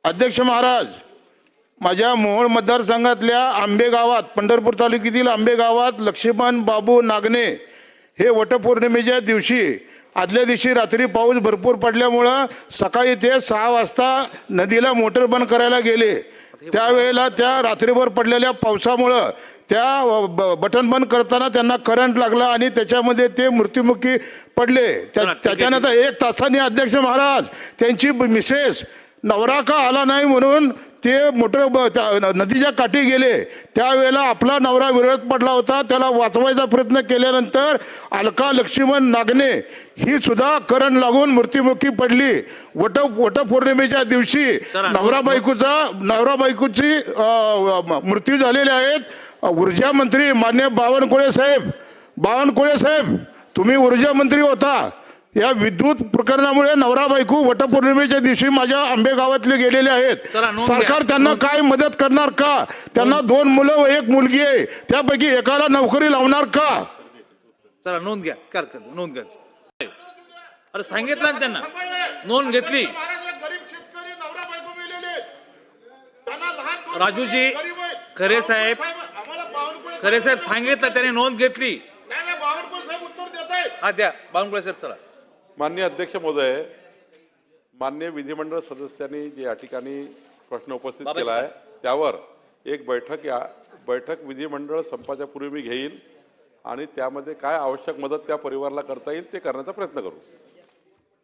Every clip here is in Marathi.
अध्यक्ष महाराज, माझ्या मोहोळ मतदारसंघातल्या आंबे गावात, पंढरपूर तालुक्यातील आंबे गावात लक्ष्मण बाबू नागणे हे वटपौर्णिमेच्या दिवशी आदल्या दिवशी रात्री पाऊस भरपूर पडल्यामुळं सकाळी ते 6 वाजता नदीला मोटर बंद करायला गेले। त्यावेळेला त्या रात्रीभर पडलेल्या पावसामुळं त्या बटन बंद करताना त्यांना करंट लागला आणि त्याच्यामध्ये ते मृत्युमुखी पडले। त्याच्यानंतर 1 तासाने अध्यक्ष महाराज त्यांची मिसेस नवरा का आला नाही म्हणून ते मोटर नदीच्या काठी गेले। त्यावेळेला आपला नवरा विरोध पडला होता, त्याला वाचवायचा प्रयत्न केल्यानंतर अलका लक्ष्मण नागणे ही सुद्धा करंट लागून मृत्युमुखी पडली। वटपौर्णिमेच्या दिवशी नवरा बायकोची मृत्यू झालेले आहेत। ऊर्जा मंत्री माननीय बावनकुळे साहेब, तुम्ही ऊर्जा मंत्री होता। या विद्युत प्रकरणामुळे नवरा बायको वटपौर्णिमेच्या दिवशी माझ्या आंबे गावातले गेलेले आहेत। सरकार त्यांना काय मदत करणार का? त्यांना 2 मुलं व 1 मुलगी आहे, त्यापैकी एकाला नोकरी लावणार का? चला नोंद घ्या, नोंद घ्या। अरे सांगितलं ना त्यांना, नोंद घेतली। राजूजी खरे साहेब सांगितलं, त्याने नोंद घेतली। हा द्या बावनकुळे साहेब। चला माननीय अध्यक्ष महोदय, माननीय विधिमंडळ सदस्यांनी जे या ठिकाणी प्रश्न उपस्थित केला आहे त्यावर एक बैठक विधिमंडळ संपाच्या पूर्वी मी घेईल आणि त्यामध्ये काय आवश्यक मदत त्या परिवाराला करता येईल ते करण्याचा प्रयत्न करू।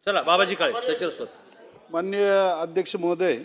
चला बाबाजी काळे, माननीय अध्यक्ष महोदय,